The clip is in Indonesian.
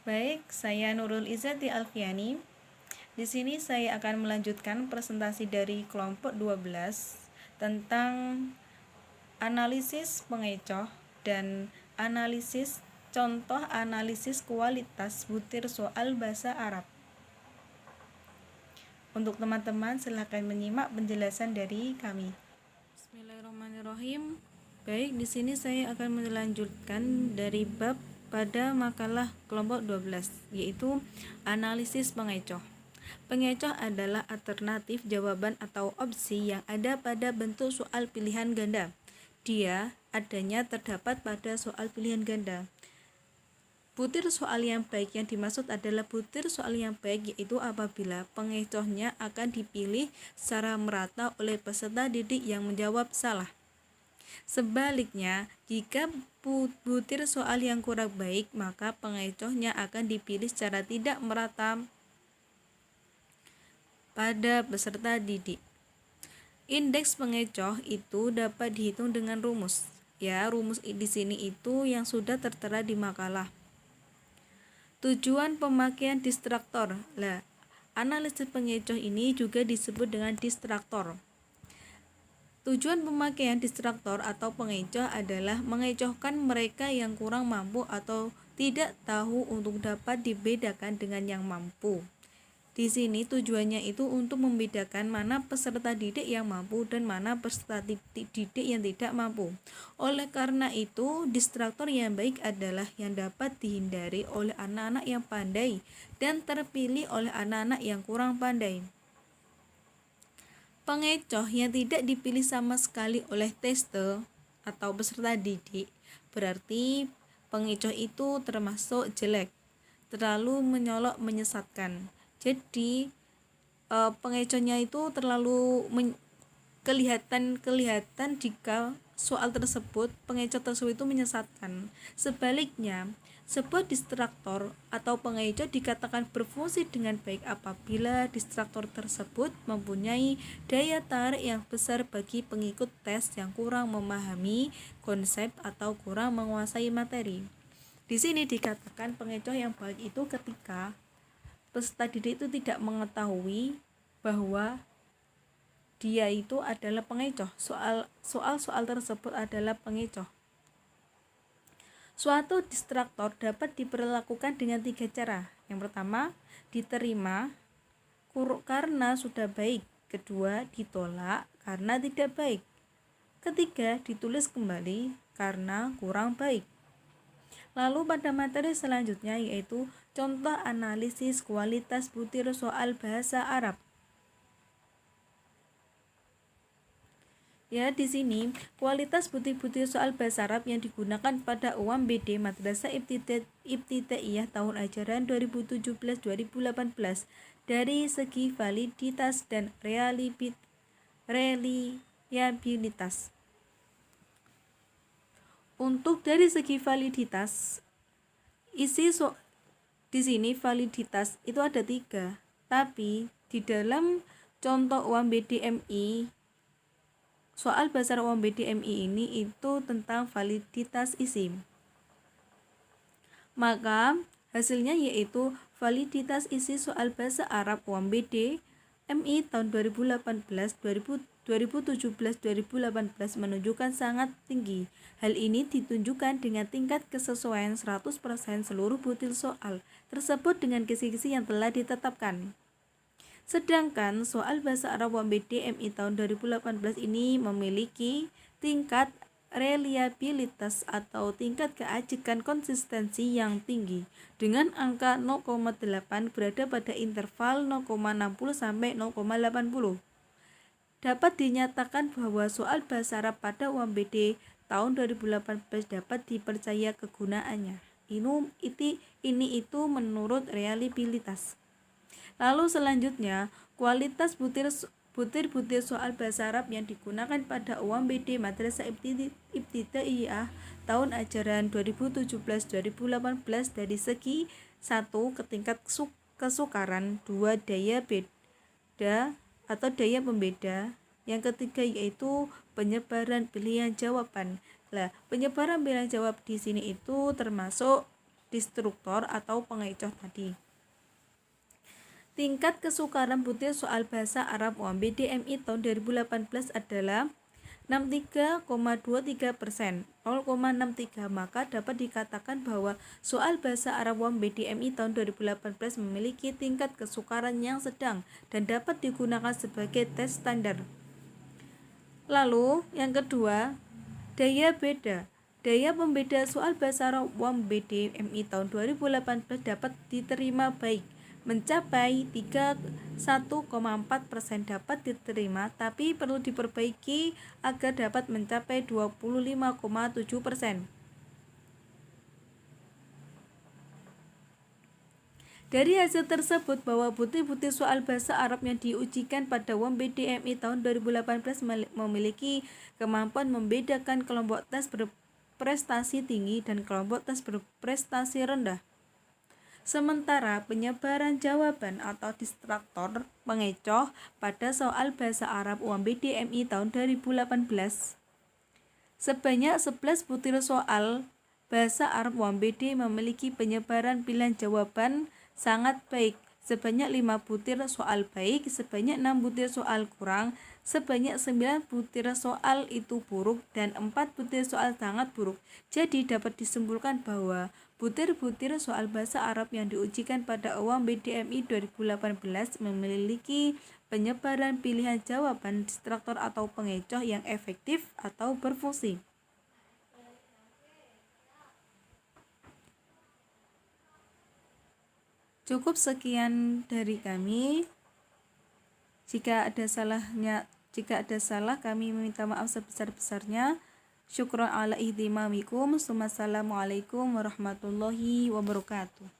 Baik, saya Nurul Izzati Alfiani. Di sini saya akan melanjutkan presentasi dari kelompok 12 tentang analisis pengecoh dan analisis contoh analisis kualitas butir soal bahasa Arab. Untuk teman-teman silahkan menyimak penjelasan dari kami. Bismillahirrahmanirrahim. Baik, di sini saya akan melanjutkan dari bab pada makalah kelompok 12, yaitu analisis pengecoh. Pengecoh adalah alternatif jawaban atau opsi yang ada pada bentuk soal pilihan ganda. Dia adanya terdapat pada soal pilihan ganda. Butir soal yang baik yang dimaksud adalah butir soal yang baik, yaitu apabila pengecohnya akan dipilih secara merata oleh peserta didik yang menjawab salah. Sebaliknya, jika butir soal yang kurang baik, maka pengecohnya akan dipilih secara tidak merata pada peserta didik. Indeks pengecoh itu dapat dihitung dengan rumus. Rumus di sini itu yang sudah tertera di makalah. Tujuan pemakaian distraktor. Analisis pengecoh ini juga disebut dengan distraktor. Tujuan pemakaian distraktor atau pengecoh adalah mengecohkan mereka yang kurang mampu atau tidak tahu untuk dapat dibedakan dengan yang mampu. Di sini tujuannya itu untuk membedakan mana peserta didik yang mampu dan mana peserta didik yang tidak mampu. Oleh karena itu, distraktor yang baik adalah yang dapat dihindari oleh anak-anak yang pandai dan terpilih oleh anak-anak yang kurang pandai. Pengecoh yang tidak dipilih sama sekali oleh tester atau peserta didik berarti pengecoh itu termasuk jelek, terlalu menyolok, menyesatkan. Jadi pengecohnya itu terlalu kelihatan jika soal tersebut, pengecoh tersebut itu menyesatkan. Sebaliknya, sebuah distraktor atau pengecoh dikatakan berfungsi dengan baik apabila distraktor tersebut mempunyai daya tarik yang besar bagi pengikut tes yang kurang memahami konsep atau kurang menguasai materi. Di sini dikatakan pengecoh yang baik itu ketika peserta didik itu tidak mengetahui bahwa dia itu adalah pengecoh. Soal tersebut adalah pengecoh. Suatu distraktor dapat diperlakukan dengan 3 cara. Yang pertama, diterima karena sudah baik. Kedua, ditolak karena tidak baik. Ketiga, ditulis kembali karena kurang baik. Lalu pada materi selanjutnya yaitu contoh analisis kualitas butir soal bahasa Arab. Di sini kualitas butir-butir soal bahasa Arab yang digunakan pada UMBD Madrasah Ibtidaiyah tahun ajaran 2017-2018 dari segi validitas dan reliabilitas. Untuk dari segi validitas, di sini validitas itu ada 3, tapi di dalam contoh UMBD MI, soal bahasa UMBD MI ini itu tentang validitas isim. Maka hasilnya yaitu validitas isi soal bahasa Arab UMBD MI tahun 2017-2018 menunjukkan sangat tinggi. Hal ini ditunjukkan dengan tingkat kesesuaian 100% seluruh butir soal tersebut dengan kisi-kisi yang telah ditetapkan. Sedangkan soal bahasa Arab UMBD MI tahun 2018 ini memiliki tingkat reliabilitas atau tingkat keajikan konsistensi yang tinggi dengan angka 0,8 berada pada interval 0,60 sampai 0,80. Dapat dinyatakan bahwa soal bahasa Arab pada UMBD tahun 2018 dapat dipercaya kegunaannya. Ini itu menurut reliabilitas. Lalu selanjutnya, kualitas butir-butir soal bahasa Arab yang digunakan pada UMBD Madrasah Ibtidaiyah tahun ajaran 2017-2018 dari segi 1. Tingkat kesukaran, 2. Daya beda atau daya pembeda, yang ketiga yaitu penyebaran pilihan jawaban. Penyebaran pilihan jawab di sini itu termasuk destruktor atau pengecoh tadi. Tingkat kesukaran butir soal bahasa Arab UMB-DMI tahun 2018 adalah 63,23%, 0,63. Maka dapat dikatakan bahwa soal bahasa Arab UMB-DMI tahun 2018 memiliki tingkat kesukaran yang sedang dan dapat digunakan sebagai tes standar. Lalu yang kedua, daya beda. Daya pembeda soal bahasa Arab UMB-DMI tahun 2018 dapat diterima baik, mencapai 31,4% dapat diterima, tapi perlu diperbaiki agar dapat mencapai 25,7%. Dari hasil tersebut bahwa butir-butir soal bahasa Arab yang diujikan pada UMB-DMI tahun 2018 memiliki kemampuan membedakan kelompok tes berprestasi tinggi dan kelompok tes berprestasi rendah. Sementara penyebaran jawaban atau distraktor pengecoh pada soal bahasa Arab UMB-DMI tahun 2018 sebanyak 11 butir soal bahasa Arab UMB-D memiliki penyebaran pilihan jawaban sangat baik, sebanyak 5 butir soal baik, sebanyak 6 butir soal kurang, sebanyak 9 butir soal itu buruk, dan 4 butir soal sangat buruk. Jadi dapat disimpulkan bahwa butir-butir soal bahasa Arab yang diujikan pada UMB-DMI 2018 memiliki penyebaran pilihan jawaban distraktor atau pengecoh yang efektif atau berfungsi. Cukup sekian dari kami. Jika ada salah, kami meminta maaf sebesar-besarnya. Syukran ala ihtimamikum. Wassalamualaikum warahmatullahi wabarakatuh.